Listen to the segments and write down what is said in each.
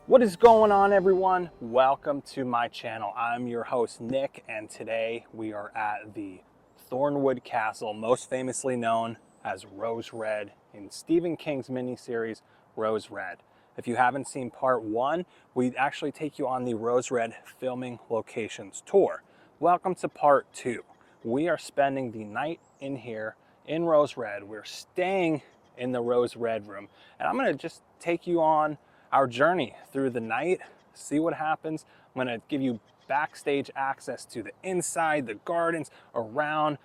What is going on, everyone? Welcome to my channel. I'm your host, Nick, and today we are at the Thornewood Castle, most famously known as Rose Red in Stephen King's miniseries, Rose Red. If you haven't seen part one, we actually take you on the Rose Red filming locations tour. Welcome to part two. We are spending the night in here in Rose Red. We're staying in the Rose Red room, and I'm gonna just take you on our journey through the night, see what happens. I'm gonna give you backstage access to the inside, the gardens, around,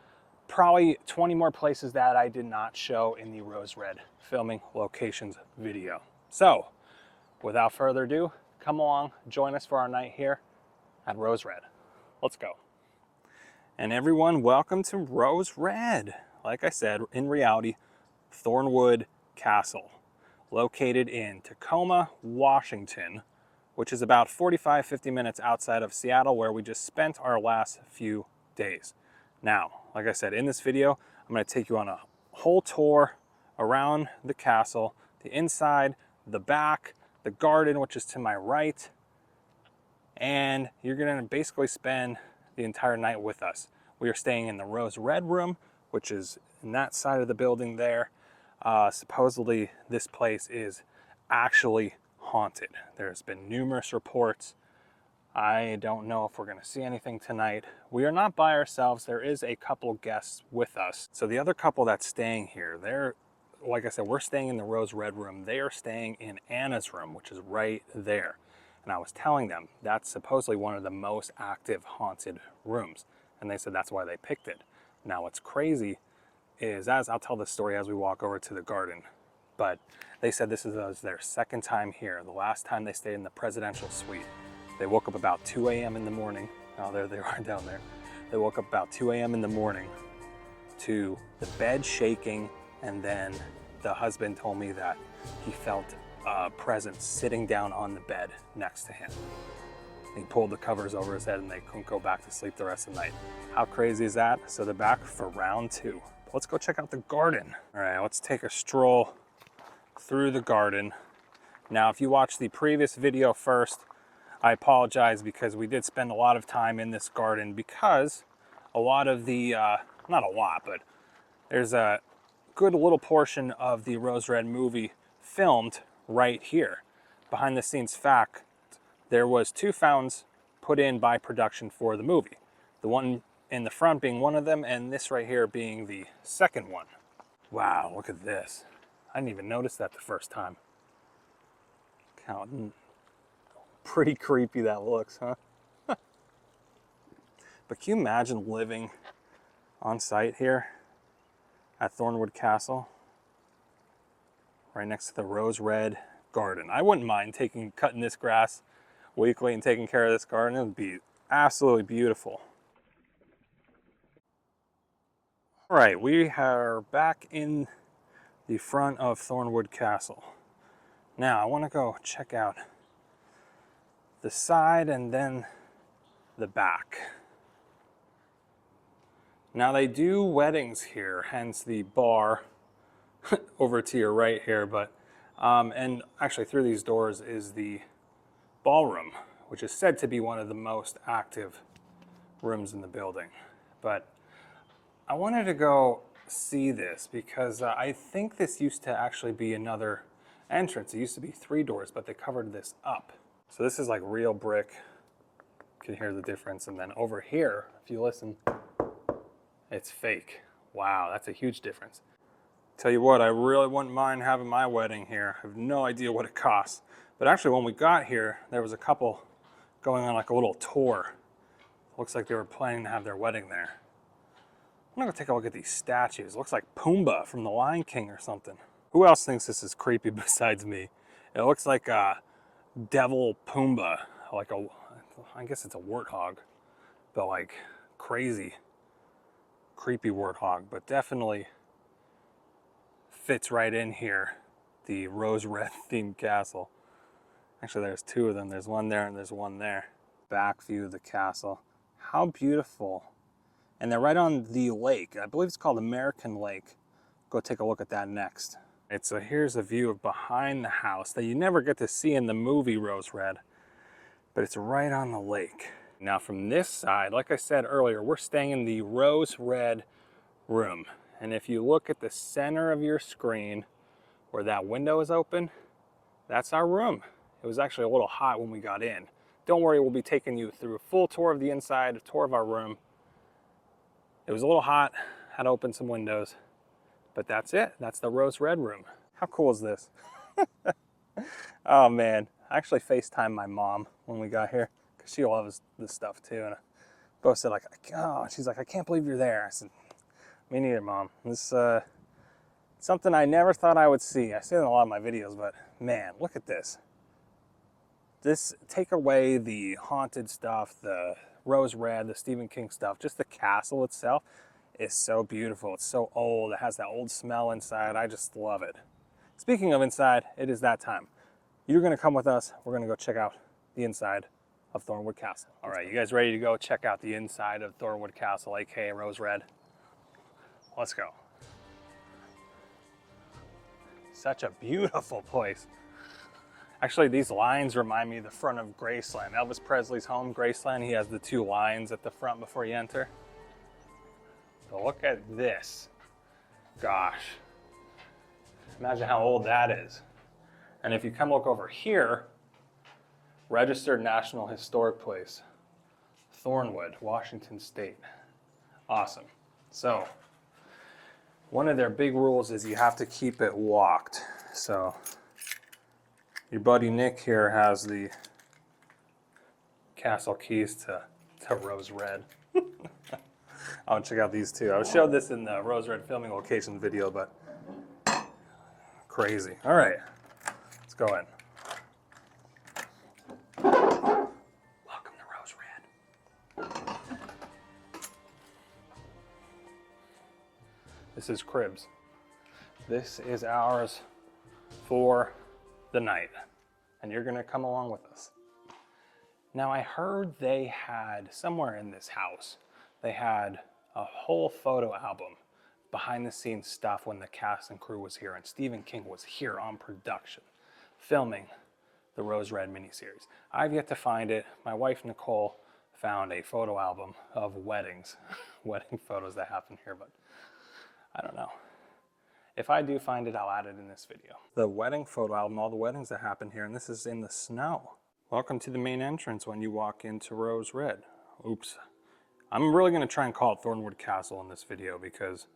probably 20 more places that I did not show in the Rose Red filming locations video. So, without further ado, come along, join us for our night here at Rose Red. Let's go. And everyone, welcome to Rose Red. Like I said, in reality, Thornewood Castle, located in Tacoma, Washington, which is about 45-50 minutes outside of Seattle, where we just spent our last few days. Now, like I said, in this video, I'm going to take you on a whole tour around the castle, the inside, the back, the garden, which is to my right, and you're going to basically spend the entire night with us. We are staying in the Rose Red room, which is in that side of the building there. Supposedly this place is actually haunted. There's been numerous reports. I don't know if we're going to see anything tonight. We are not by ourselves. There is a couple guests with us. So the other couple that's staying here, they're, like I said, we're staying in the Rose Red room. They are staying in Anna's room, which is right there. And I was telling them that's supposedly one of the most active haunted rooms. And they said that's why they picked it. Now what's crazy is, as I'll tell this story as we walk over to the garden, but they said this is their second time here. The last time they stayed in the presidential suite, they woke up about 2 a.m. in the morning. Oh, there they are down there. They woke up about 2 a.m. in the morning to the bed shaking, and then the husband told me that he felt a presence sitting down on the bed next to him. He pulled the covers over his head and they couldn't go back to sleep the rest of the night. How crazy is that? So they're back for round two. Let's go check out the garden. All right, let's take a stroll through the garden. Now, if you watched the previous video first, I apologize because we did spend a lot of time in this garden because a lot of the, not a lot, but there's a good little portion of the Rose Red movie filmed right here. Behind the scenes fact, there was 2 fountains put in by production for the movie. The one in the front being one of them, and this right here being the second one. Wow, look at this. I didn't even notice that the first time. How pretty creepy that looks, huh? But can you imagine living on site here at Thornewood Castle? Right next to the Rose Red garden. I wouldn't mind cutting this grass weekly and taking care of this garden. It would be absolutely beautiful. All right, we are back in the front of Thornewood Castle. Now I want to go check out the side and then the back. Now they do weddings here, hence the bar over to your right here, but and actually through these doors is the ballroom, which is said to be one of the most active rooms in the building. But I wanted to go see this because I think this used to actually be another entrance. It used to be 3 doors, but they covered this up. So this is like real brick. You can hear the difference. And then over here, if you listen, it's fake. Wow, that's a huge difference. Tell you what, I really wouldn't mind having my wedding here. I have no idea what it costs. But actually when we got here, there was a couple going on like a little tour. Looks like they were planning to have their wedding there. I'm gonna go take a look at these statues. It looks like Pumbaa from The Lion King or something. Who else thinks this is creepy besides me? It looks like a devil Pumbaa, like I guess it's a warthog, but like crazy, creepy warthog, but definitely fits right in here, the Rose Red themed castle. Actually, there's 2 of them. There's one there and there's one there. Back view of the castle. How beautiful. And they're right on the lake. I believe it's called American Lake. Go take a look at that next. So here's a view of behind the house that you never get to see in the movie Rose Red, but it's right on the lake. Now from this side, like I said earlier, we're staying in the Rose Red room. And if you look at the center of your screen where that window is open, that's our room. It was actually a little hot when we got in. Don't worry, we'll be taking you through a full tour of the inside, a tour of our room. It was a little hot, had to open some windows, but that's it. That's the Rose Red room. How cool is this? Oh man, I actually FaceTimed my mom when we got here because she loves this stuff too. And I both said like, oh, she's like, I can't believe you're there. I said, me neither, Mom. This something I never thought I would see. I see it in a lot of my videos, but man, look at this. This, take away the haunted stuff, the Rose Red, the Stephen King stuff, just the castle itself is so beautiful. It's so old. It has that old smell inside. I just love it. Speaking of inside, it is that time. You're gonna come with us. We're gonna go check out the inside of Thornewood Castle. All right, you guys ready to go check out the inside of Thornewood Castle, aka Rose Red? Let's go. Such a beautiful place. Actually, these lines remind me of the front of Graceland. Elvis Presley's home, Graceland, he has the two lines at the front before you enter. So look at this. Gosh. Imagine how old that is. And if you come look over here, Registered National Historic Place, Thornewood, Washington State. Awesome. So, one of their big rules is you have to keep it locked. So, your buddy Nick here has the castle keys to Rose Red. I'll check out these two. I showed this in the Rose Red filming location video, but crazy. All right, let's go in. Welcome to Rose Red. This is Cribs. This is ours for the night, and you're gonna come along with us. Now I heard they had, somewhere in this house, they had a whole photo album, behind the scenes stuff when the cast and crew was here and Stephen King was here on production, filming the Rose Red miniseries. I've yet to find it. My wife Nicole found a photo album of weddings, wedding photos that happened here, but I don't know. If I do find it, I'll add it in this video. The wedding photo album, all the weddings that happened here, and this is in the snow. Welcome to the main entrance when you walk into Rose Red. Oops. I'm really gonna try and call it Thornewood Castle in this video because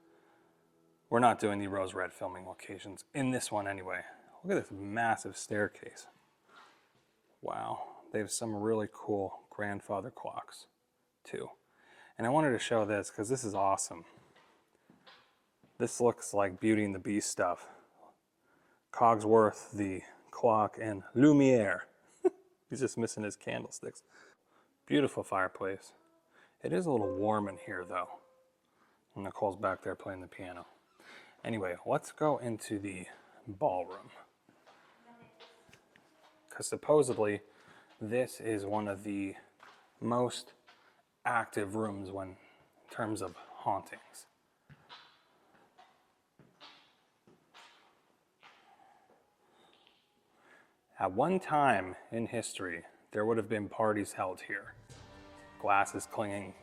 we're not doing the Rose Red filming locations in this one anyway. Look at this massive staircase. Wow, they have some really cool grandfather clocks too. And I wanted to show this because this is awesome. This looks like Beauty and the Beast stuff. Cogsworth, the clock, and Lumiere. He's just missing his candlesticks. Beautiful fireplace. It is a little warm in here though. And Nicole's back there playing the piano. Anyway, let's go into the ballroom. Because supposedly this is one of the most active rooms in terms of hauntings. At one time in history, there would have been parties held here. Glasses clinging,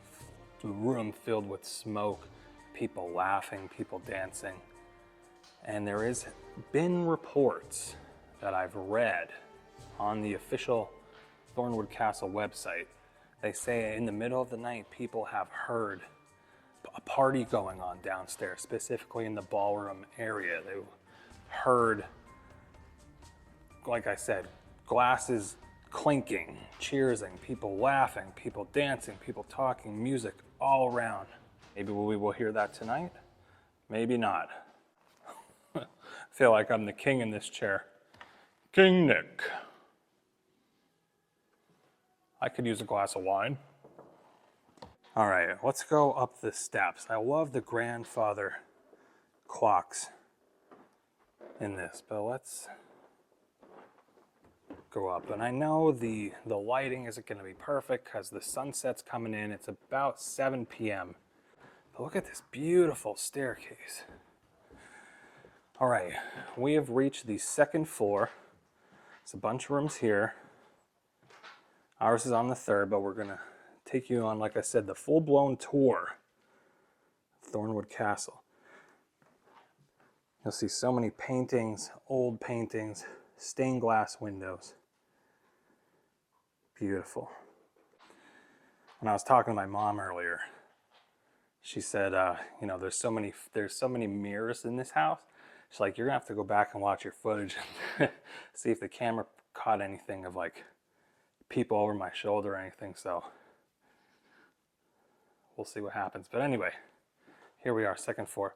the room filled with smoke, people laughing, people dancing. And there has been reports that I've read on the official Thornewood Castle website. They say in the middle of the night, people have heard a party going on downstairs, specifically in the ballroom area. They heard, like I said, glasses clinking, cheersing, people laughing, people dancing, people talking, music all around. Maybe we will hear that tonight, maybe not. I feel like I'm the king in this chair. King Nick. I could use a glass of wine. All right, let's go up the steps. I love the grandfather clocks in this, but let's go up. And I know the lighting isn't gonna be perfect because the sunset's coming in. It's about 7 p.m. But look at this beautiful staircase. All right, we have reached the second floor. It's a bunch of rooms here. Ours is on the third, but we're gonna take you on, like I said, the full-blown tour of Thornewood Castle. You'll see so many paintings, old paintings, stained glass windows. Beautiful. When I was talking to my mom earlier, she said, you know, there's so many mirrors in this house. She's like, you're gonna have to go back and watch your footage and see if the camera caught anything of like people over my shoulder or anything. So we'll see what happens. But anyway, here we are, second floor.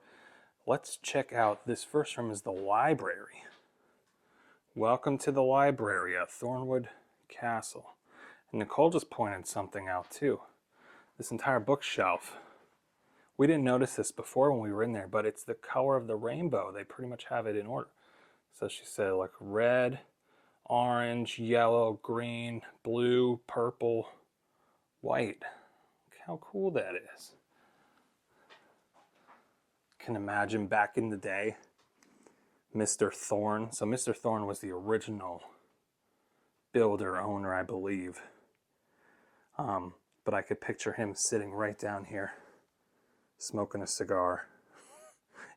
Let's check out, this first room is the library. Welcome to the library at Thornewood Castle. And Nicole just pointed something out too. This entire bookshelf. We didn't notice this before when we were in there, but it's the color of the rainbow. They pretty much have it in order. So she said like red, orange, yellow, green, blue, purple, white. Look how cool that is. Can imagine back in the day, Mr. Thorne. So Mr. Thorne was the original builder, owner, I believe. But I could picture him sitting right down here, smoking a cigar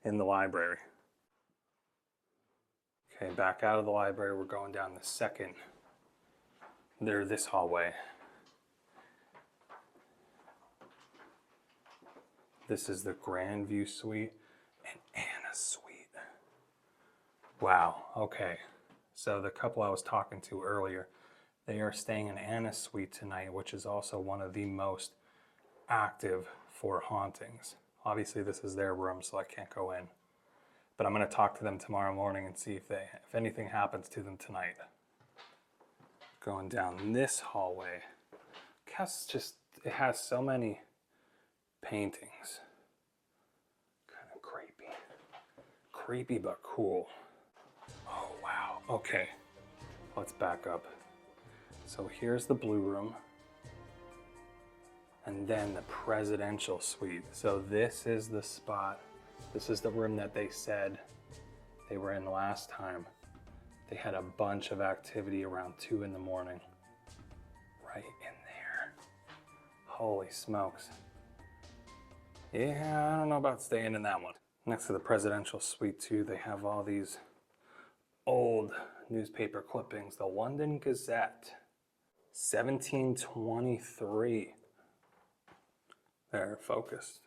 in the library. Okay, back out of the library, we're going down the second, this hallway. This is the Grand View Suite and Anna's Suite. Wow, okay. So the couple I was talking to earlier, they are staying in Anna's Suite tonight, which is also one of the most active for hauntings. Obviously this is their room, so I can't go in. But I'm gonna talk to them tomorrow morning and see if anything happens to them tonight. Going down this hallway. It has so many paintings. Kind of creepy. Creepy but cool. Oh wow, okay. Let's back up. So here's the blue room. And then the presidential suite. So this is the spot. This is the room that they said they were in last time. They had a bunch of activity around 2 in the morning. Right in there. Holy smokes. Yeah, I don't know about staying in that one. Next to the presidential suite too, they have all these old newspaper clippings. The London Gazette, 1723. They're focused.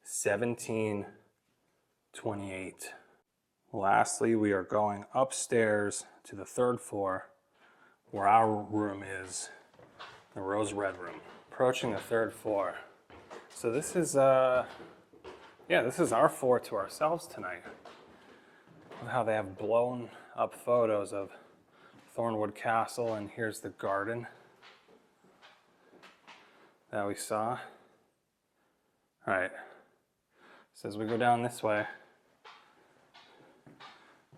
1728. Lastly, we are going upstairs to the third floor where our room is, the rose red room. Approaching the third floor. So this is, this is our floor to ourselves tonight. Look how they have blown up photos of Thornewood Castle, and here's the garden that we saw. All right, so as we go down this way,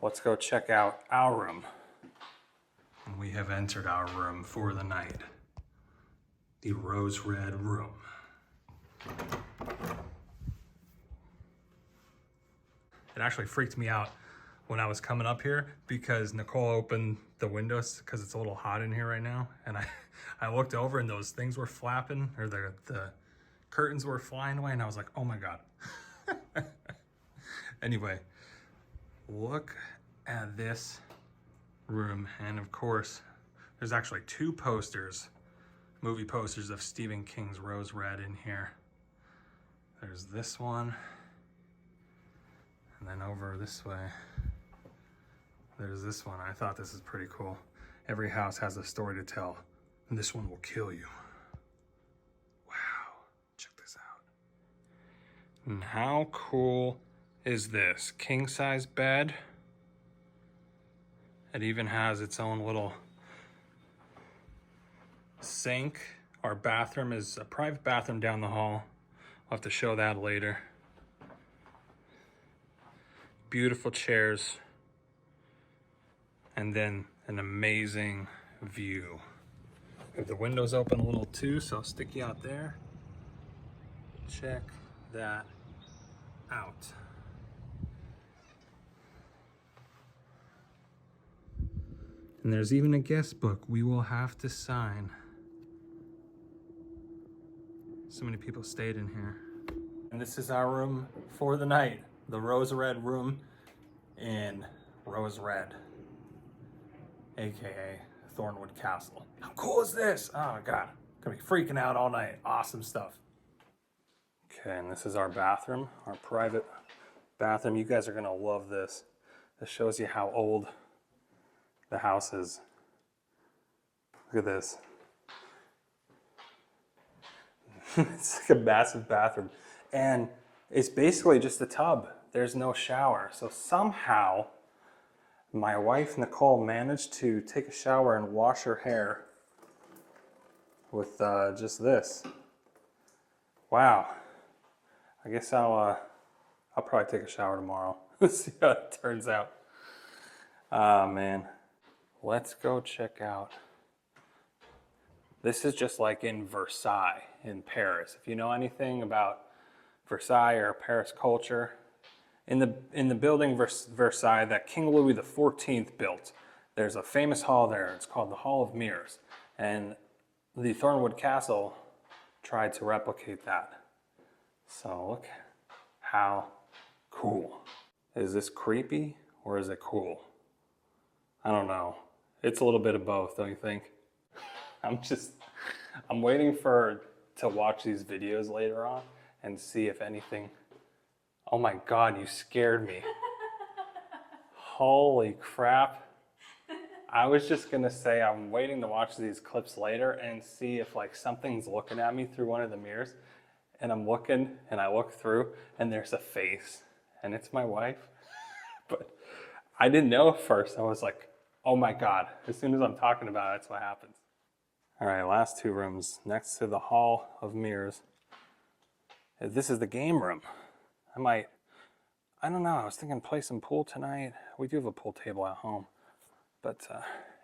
let's go check out our room. We have entered our room for the night. The rose red room. It actually freaked me out when I was coming up here because Nicole opened the windows because it's a little hot in here right now. And I looked over and those things were flapping, or the curtains were flying away, and I was like, oh my God. Anyway, look at this room. And of course, there's actually 2 posters, movie posters of Stephen King's Rose Red in here. There's this one, and then over this way, there's this one. I thought this is pretty cool. Every house has a story to tell, and this one will kill you. Wow, check this out. And how cool is this? King size bed. It even has its own little sink. Our bathroom is a private bathroom down the hall. I'll have to show that later. Beautiful chairs. And then an amazing view. Have the windows open a little too, so I'll stick you out there. Check that out. And there's even a guest book we will have to sign. So many people stayed in here. And this is our room for the night. The Rose Red room in Rose Red, AKA Thornewood Castle. How cool is this? Oh my God, gonna be freaking out all night. Awesome stuff. Okay, and this is our bathroom, our private bathroom. You guys are gonna love this. This shows you how old the house is. Look at this. It's like a massive bathroom. And it's basically just a tub. There's no shower. So somehow my wife, Nicole, managed to take a shower and wash her hair with just this. Wow. I guess I'll probably take a shower tomorrow. See how it turns out. Ah, man. Let's go check out. This is just like in Versailles in Paris. If you know anything about Versailles or Paris culture, in the building Versailles that King Louis XIV built, there's a famous hall there. It's called the Hall of Mirrors. And the Thornewood Castle tried to replicate that. So look how cool. Is this creepy or is it cool? I don't know. It's a little bit of both, don't you think? I'm waiting to watch these videos later on and see if anything. Oh my God, you scared me. Holy crap. I was just gonna say I'm waiting to watch these clips later and see if like something's looking at me through one of the mirrors, and I'm looking and I look through and there's a face and it's my wife. But I didn't know at first. I was like, oh my God. As soon as I'm talking about it, that's what happens. All right, last two rooms next to the Hall of Mirrors. This is the game room. I don't know, I was thinking play some pool tonight. We do have a pool table at home, but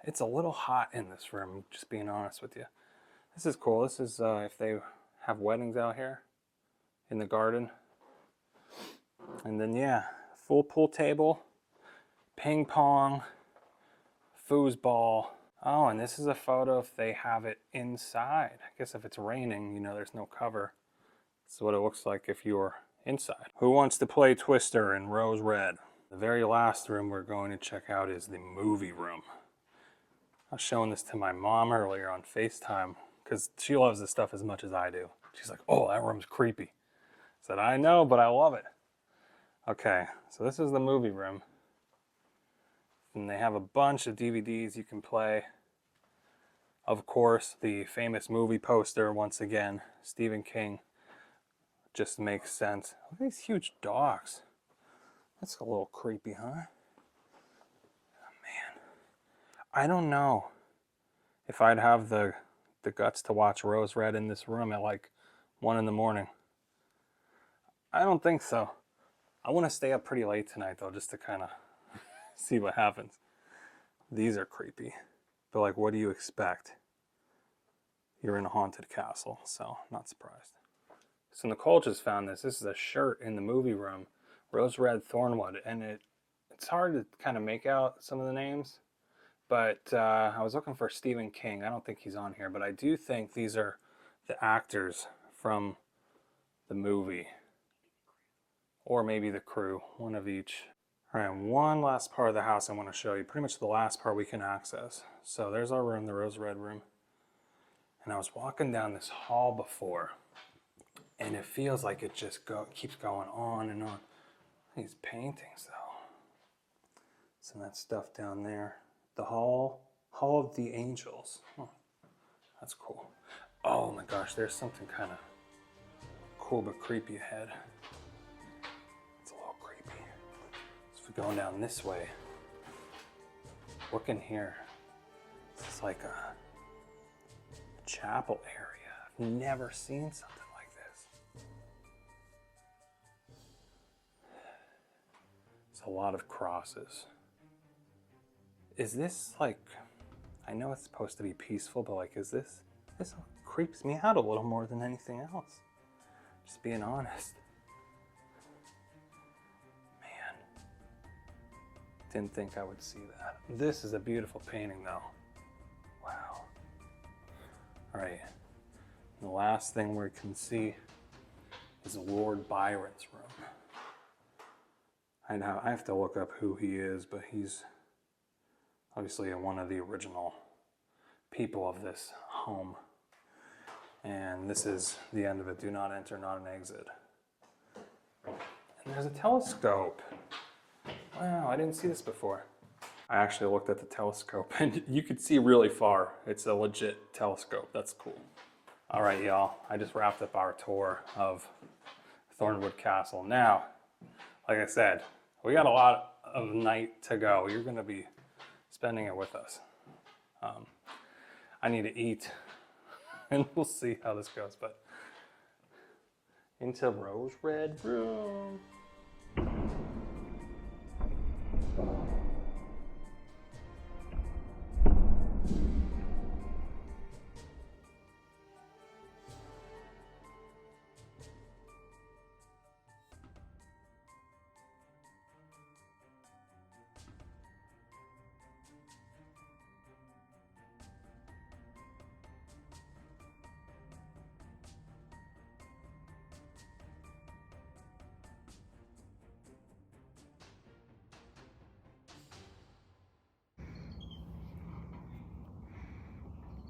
it's a little hot in this room, just being honest with you. This is cool. This is if they have weddings out here in the garden. And then yeah, full pool table, ping pong, foosball. Oh, and this is a photo if they have it inside. I guess if it's raining, you know, there's no cover. This is what it looks like if you're inside. Who wants to play Twister in Rose Red? The very last room we're going to check out is the movie room. I was showing this to my mom earlier on FaceTime because she loves this stuff as much as I do. She's like, oh, that room's creepy. I said, I know, but I love it. Okay, so this is the movie room. And they have a bunch of DVDs you can play. Of course, the famous movie poster, once again, Stephen King. Just makes sense. Look at these huge dogs. That's a little creepy, huh? Oh, man. I don't know if I'd have the guts to watch Rose Red in this room at like 1 in the morning. I don't think so. I want to stay up pretty late tonight though, just to kind of see what happens. These are creepy. But like, what do you expect? You're in a haunted castle, so not surprised. So Nicole just found this. This is a shirt in the movie room, Rose Red Thornewood, and it's hard to kind of make out some of the names, but I was looking for Stephen King. I don't think he's on here, but I do think these are the actors from the movie, or maybe the crew, one of each. All right, one last part of the house I want to show you, pretty much the last part we can access. So there's our room, the Rose Red room, and I was walking down this hall before, and it feels like it just keeps going on and on. These paintings, though. Some of that stuff down there. The Hall of the Angels. Oh, that's cool. Oh my gosh, there's something kind of cool but creepy ahead. It's a little creepy. So if we're going down this way, look in here. This is like a chapel area. I've never seen something. A lot of crosses. Is this like, I know it's supposed to be peaceful, but like, this creeps me out a little more than anything else. Just being honest. Man. Didn't think I would see that. This is a beautiful painting though. Wow. All right. The last thing we can see is Lord Byron's room. I know I have to look up who he is, but he's obviously one of the original people of this home. And this is the end of it. Do not enter, not an exit. And there's a telescope. Wow, I didn't see this before. I actually looked at the telescope and you could see really far. It's a legit telescope. That's cool. All right, y'all. I just wrapped up our tour of Thornewood Castle. Now, like I said, we got a lot of night to go. You're going to be spending it with us. I need to eat, and we'll see how this goes. But into Rose Red Room.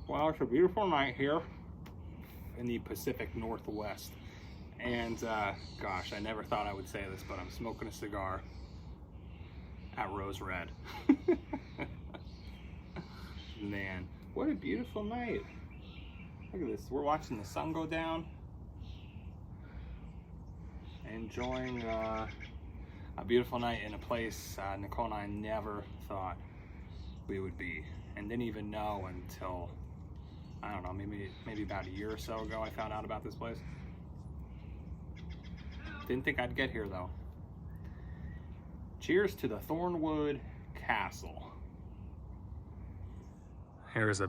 Well, it's a beautiful night here in the Pacific Northwest. And gosh, I never thought I would say this, but I'm smoking a cigar at Rose Red. Man, what a beautiful night. Look at this. We're watching the sun go down. Enjoying a beautiful night in a place Nicole and I never thought we would be. And didn't even know until, I don't know, maybe about a year or so ago I found out about this place. Didn't think I'd get here though. Cheers to the Thornewood Castle. Here's a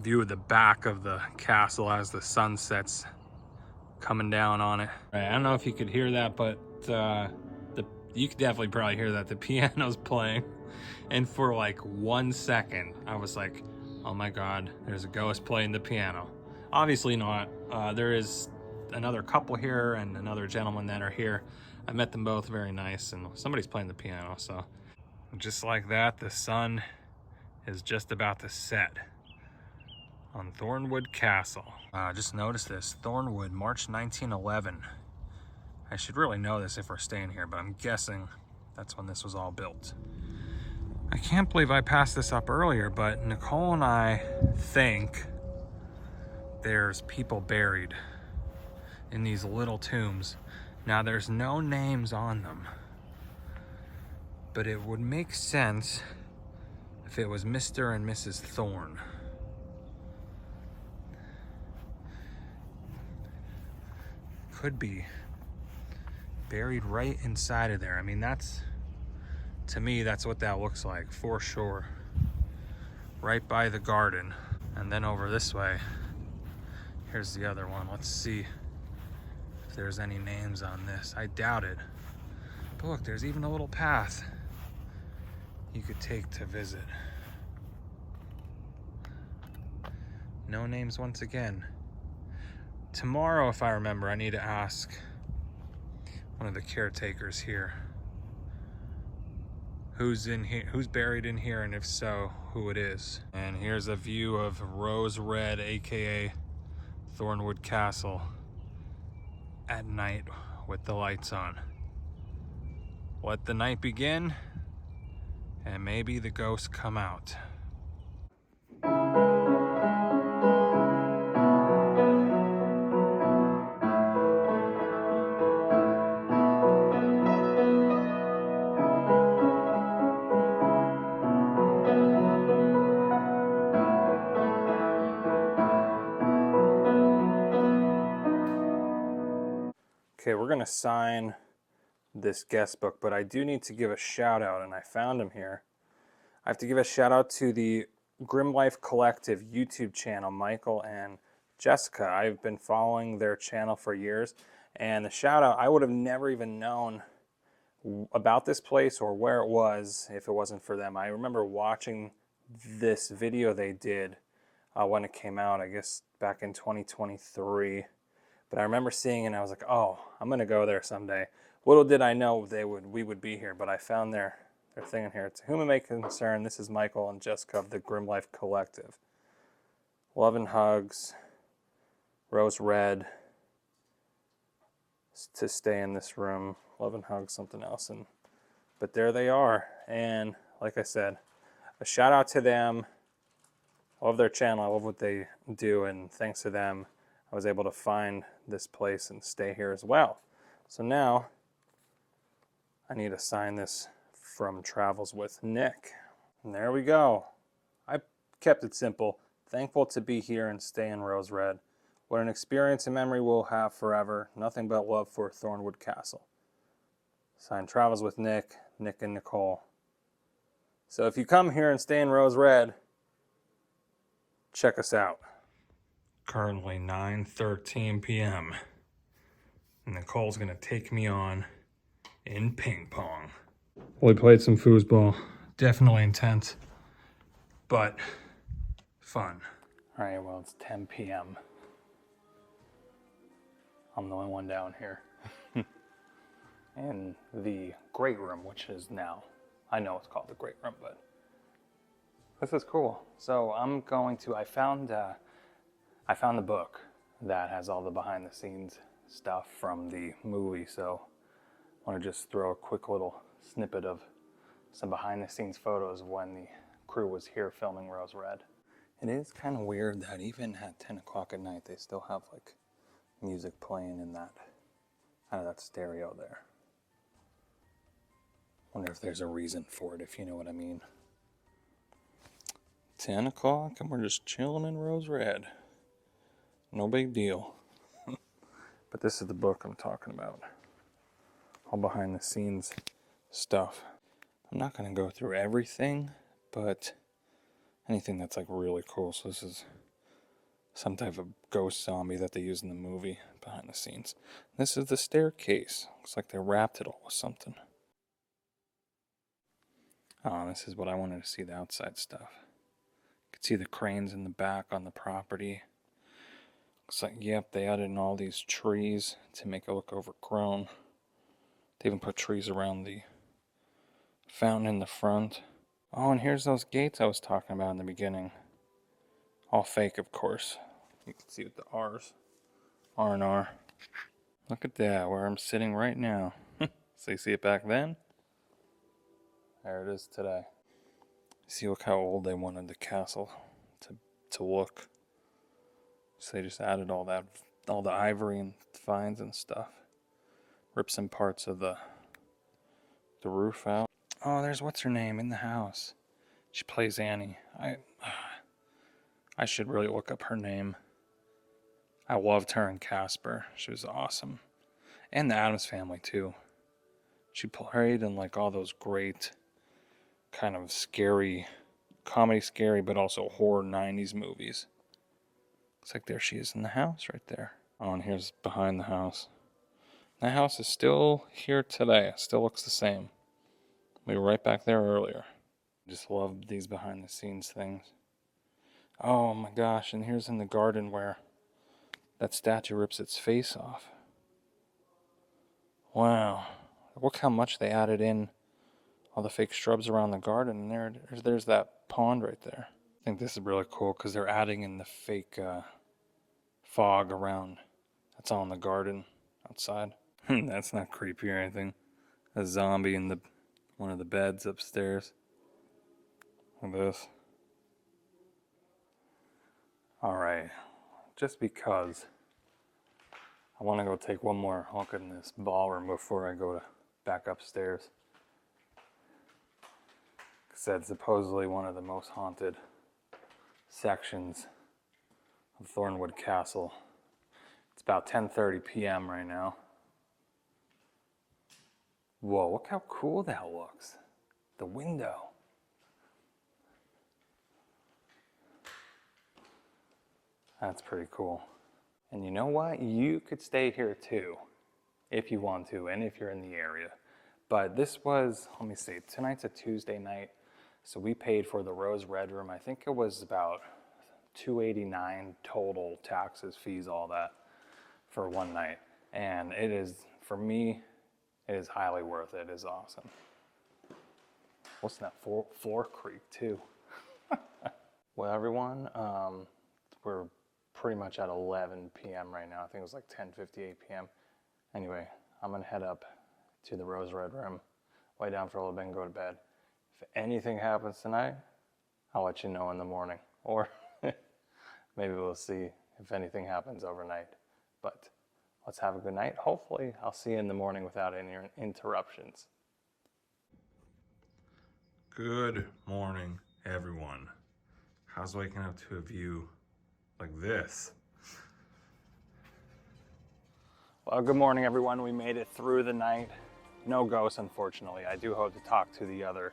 view of the back of the castle as the sun sets coming down on it. I don't know if you could hear that, but you could definitely probably hear that the piano's playing. And for like 1 second, I was like, oh my God, there's a ghost playing the piano. Obviously not. There is another couple here and another gentleman that are here. I met them both, very nice, and somebody's playing the piano. So just like that, the sun is just about to set on Thornewood Castle. Just noticed this, Thornewood, March 1911. I should really know this if we're staying here, but I'm guessing that's when this was all built. I can't believe I passed this up earlier, but Nicole and I think there's people buried in these little tombs. Now there's no names on them, but it would make sense if it was Mr. and Mrs. Thorne. Could be buried right inside of there. I mean, to me, that's what that looks like, for sure. Right by the garden. And then over this way, here's the other one. Let's see if there's any names on this. I doubt it. But look, there's even a little path you could take to visit. No names once again. Tomorrow, if I remember, I need to ask one of the caretakers here who's in here, who's buried in here, and if so, who it is. And here's a view of Rose Red, aka Thornewood Castle, at night with the lights on. Let the night begin, and maybe the ghosts come out. Okay, we're gonna sign this guest book, but I do need to give a shout out, and I found him here. I have to give a shout out to the Grim Life Collective YouTube channel, Michael and Jessica. I've been following their channel for years, and the shout out, I would have never even known about this place or where it was if it wasn't for them. I remember watching this video they did when it came out, I guess back in 2023. But I remember seeing it and I was like, oh, I'm going to go there someday. Little did I know we would be here, but I found their thing in here. To whom it may concern, this is Michael and Jessica of the Grim Life Collective. Love and hugs, rose red, to stay in this room. Love and hugs, something else. But there they are. And like I said, a shout out to them. I love their channel. I love what they do. And thanks to them, I was able to find this place and stay here as well. So now I need to sign this from Travels with Nick. And there we go. I kept it simple. Thankful to be here and stay in Rose Red. What an experience and memory we'll have forever. Nothing but love for Thornewood Castle. Signed, Travels with Nick, Nick and Nicole. So if you come here and stay in Rose Red, check us out. Currently 9:13 p.m. Nicole's gonna take me on in ping pong. We played some foosball. Definitely intense, but fun. All right, well, it's 10 p.m. I'm the only one down here. In the great room, which is now, I know it's called the great room, but this is cool. So I'm going to, I found the book that has all the behind the scenes stuff from the movie. So I want to just throw a quick little snippet of some behind the scenes photos of when the crew was here filming Rose Red. It is kind of weird that even at 10 o'clock at night, they still have like music playing in that, out of that stereo there. Wonder if there's a reason for it, if you know what I mean. 10 o'clock and we're just chilling in Rose Red. No big deal. But this is the book I'm talking about. All behind the scenes stuff. I'm not going to go through everything, but anything that's like really cool. So this is some type of ghost zombie that they use in the movie behind the scenes. This is the staircase. Looks like they wrapped it all with something. Oh, this is what I wanted to see, the outside stuff. You can see the cranes in the back on the property. Looks like, yep, they added in all these trees to make it look overgrown. They even put trees around the fountain in the front. Oh, and here's those gates I was talking about in the beginning. All fake, of course. You can see with the R's. R&R. Look at that, where I'm sitting right now. So you see it back then? There it is today. See, look how old they wanted the castle to look. So they just added all the ivory and vines and stuff. Ripped some parts of the roof out. Oh, there's what's her name in the house. She plays Annie. I should really look up her name. I loved her in Casper. She was awesome. And the Addams Family too. She played in like all those great kind of scary, comedy scary, but also horror 90s movies. Looks like there she is in the house right there. Oh, and here's behind the house. That house is still here today. It still looks the same. We were right back there earlier. Just love these behind the scenes things. Oh my gosh, and here's in the garden where that statue rips its face off. Wow. Look how much they added in all the fake shrubs around the garden. And there's that pond right there. I think this is really cool because they're adding in the fake fog around. That's all in the garden outside. That's not creepy or anything. A zombie in one of the beds upstairs. Look at this. Alright, just because I want to go take one more look in this ballroom before I go back upstairs. Said supposedly one of the most haunted sections of Thornewood Castle. It's about 10:30 p.m. right now. Whoa, look how cool that looks. The window. That's pretty cool. And you know what? You could stay here too, if you want to, and if you're in the area. But this was, let me see, tonight's a Tuesday night. So we paid for the Rose Red room. I think it was about $289 total, taxes, fees, all that for one night. And it is, for me, it is highly worth it. It is awesome. What's that? Floor creak too. Well, everyone, we're pretty much at 11 p.m. right now. I think it was like 10:58 p.m. Anyway, I'm gonna head up to the Rose Red room, lay down for a little bit and go to bed. If anything happens tonight, I'll let you know in the morning. Or maybe we'll see if anything happens overnight. But let's have a good night. Hopefully, I'll see you in the morning without any interruptions. Good morning, everyone. How's waking up to a view like this? Well, good morning, everyone. We made it through the night. No ghosts, unfortunately. I do hope to talk to the other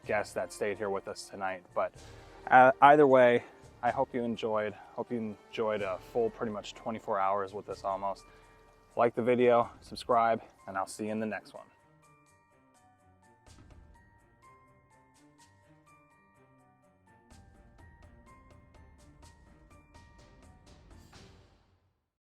guests that stayed here with us tonight. But either way, I hope you enjoyed. Hope you enjoyed a full pretty much 24 hours with us almost. Like the video, subscribe, and I'll see you in the next one.